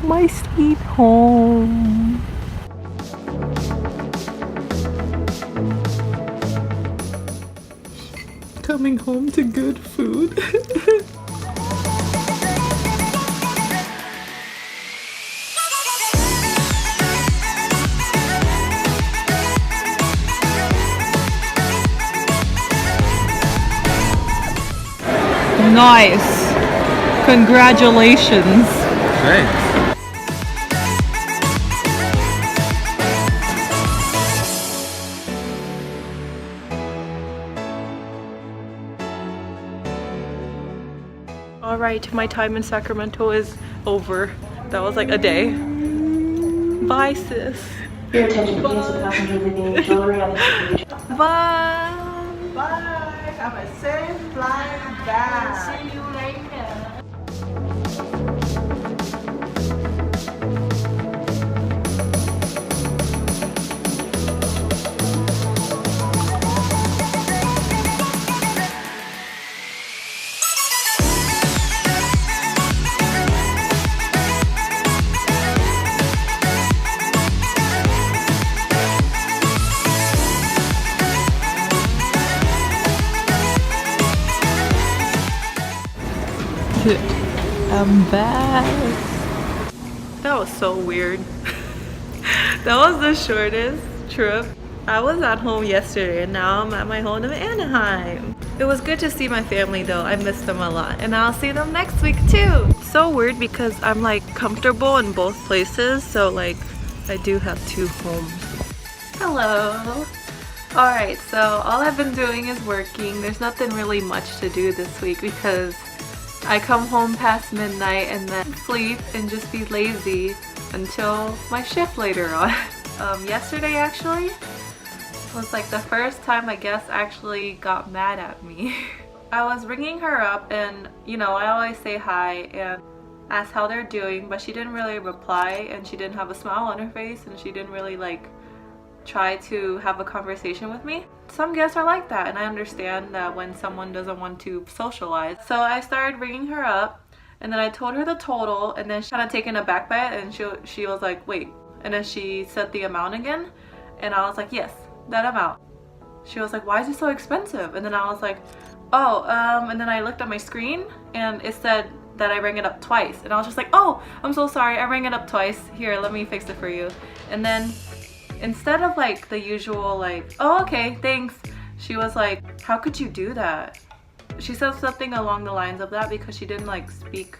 my sweet home. Coming home to good food. Nice. Congratulations. Thanks. Alright, my time in Sacramento is over. That was like a day. Bye, sis. Your attention, please, with passengers leaving jewelry on the ticket. Bye. Bye. Have a safe flight back. See you later. I'm back. That was so weird. That was the shortest trip. I was at home yesterday and now I'm at my home in Anaheim. It was good to see my family though. I missed them a lot and I'll see them next week too. So weird because I'm like comfortable in both places, so like I do have two homes. Hello. Alright, so all I've been doing is working. There's nothing really much to do this week because I come home past midnight and then sleep and just be lazy until my shift later on. Yesterday actually was like the first time I guess actually got mad at me. I was ringing her up and you know I always say hi and ask how they're doing, but she didn't really reply and she didn't have a smile on her face and she didn't really like try to have a conversation with me. Some guests are like that and I understand that when someone doesn't want to socialize. So I started ringing her up and then I told her the total and then she kind of taken aback by it and she was like, wait. And then she said the amount again and I was like, yes, that amount. She was like, why is it so expensive? And then I was like, oh, and then I looked at my screen and it said that I rang it up twice and I was just like, oh, I'm so sorry, I rang it up twice. Here, let me fix it for you. And then instead of like the usual like, oh okay, thanks, she was like, how could you do that? She said something along the lines of that because she didn't like speak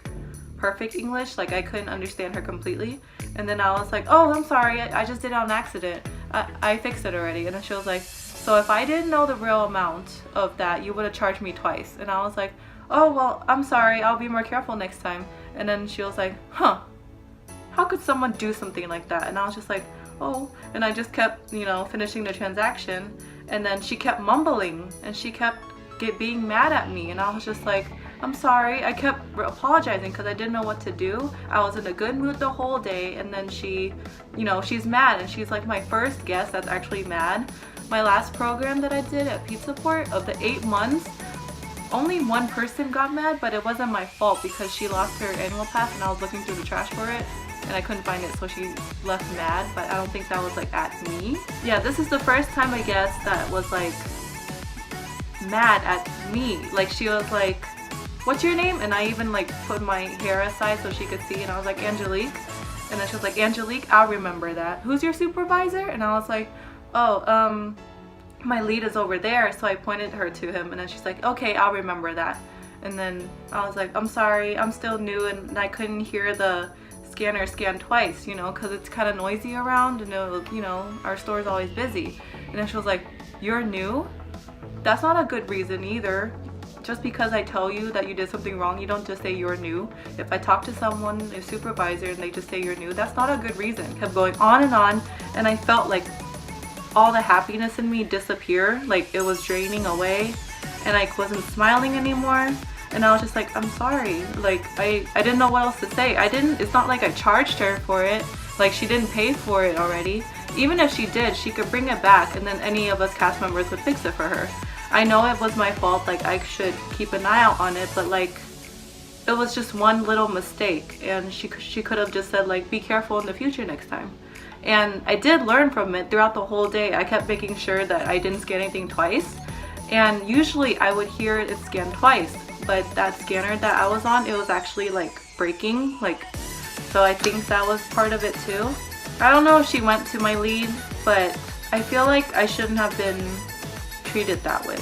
perfect English, like I couldn't understand her completely. And then I was like, oh, I'm sorry, I just did it on accident. I fixed it already. And then she was like, so if I didn't know the real amount of that, you would have charged me twice. And I was like, oh well, I'm sorry, I'll be more careful next time. And then she was like, huh, how could someone do something like that? And I was just like, oh, and I just kept, you know, finishing the transaction and then she kept mumbling and she kept being mad at me and I was just like, I'm sorry. I kept apologizing because I didn't know what to do. I was in a good mood the whole day and then she, you know, she's mad and she's like my first guest that's actually mad. My last program that I did at Pizza Port, of the 8 months, only one person got mad, but it wasn't my fault because she lost her annual pass and I was looking through the trash for it and I couldn't find it, so she left mad, but I don't think that was like at me. Yeah, this is the first time I guess that was like mad at me. Like she was like, what's your name? And I even like put my hair aside so she could see and I was like, Angelique. And then she was like, Angelique, I'll remember that. Who's your supervisor? And I was like, oh, my lead is over there. So I pointed her to him and then she's like, okay, I'll remember that. And then I was like, I'm sorry, I'm still new and I couldn't hear the scanner scan twice, you know, because it's kind of noisy around and it was, you know, our store is always busy. And then she was like, you're new? That's not a good reason either. Just because I tell you that you did something wrong, you don't just say you're new. If I talk to someone, a supervisor, and they just say you're new, that's not a good reason. Kept going on and I felt like all the happiness in me disappear, like it was draining away and I wasn't smiling anymore. And I was just like, I'm sorry. Like I didn't know what else to say. It's not like I charged her for it. Like she didn't pay for it already. Even if she did, she could bring it back and then any of us cast members would fix it for her. I know it was my fault, like I should keep an eye out on it, but like it was just one little mistake, and she could have just said like, be careful in the future next time. And I did learn from it throughout the whole day. I kept making sure that I didn't scan anything twice, and usually I would hear it scan twice, but that scanner that I was on, it was actually like breaking, like, so I think that was part of it too. I don't know if she went to my lead, but I feel like I shouldn't have been treated that way.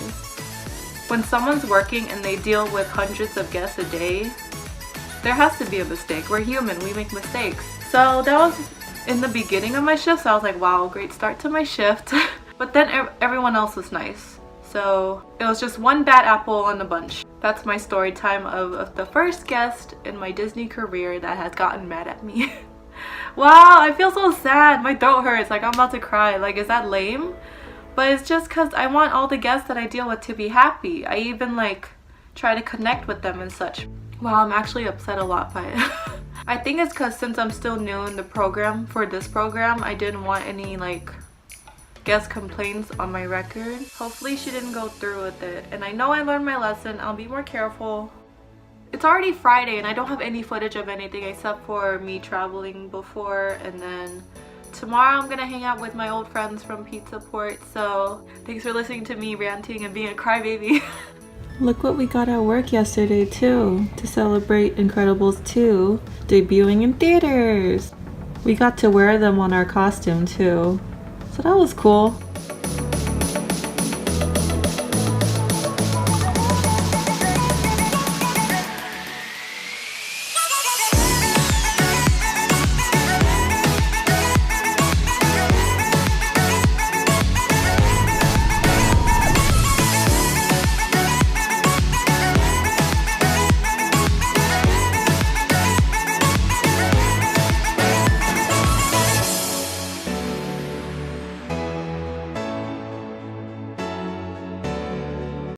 When someone's working and they deal with hundreds of guests a day, there has to be a mistake. We're human, we make mistakes. So that was in the beginning of my shift, so I was like, wow, great start to my shift. But then everyone else was nice. So it was just one bad apple in the bunch. That's my story time of the first guest in my Disney career that has gotten mad at me. Wow, I feel so sad. My throat hurts, like I'm about to cry. Like, is that lame? But it's just because I want all the guests that I deal with to be happy. I even like try to connect with them and such. Wow, I'm actually upset a lot by it. I think it's because since I'm still new in the program, for this program, I didn't want any like guest complaints on my record. Hopefully she didn't go through with it. And I know I learned my lesson. I'll be more careful. It's already Friday and I don't have any footage of anything except for me traveling before, and then tomorrow I'm gonna hang out with my old friends from Pizza Port. So thanks for listening to me ranting and being a crybaby. Look what we got at work yesterday too, to celebrate Incredibles 2 debuting in theaters. We got to wear them on our costume too, so that was cool.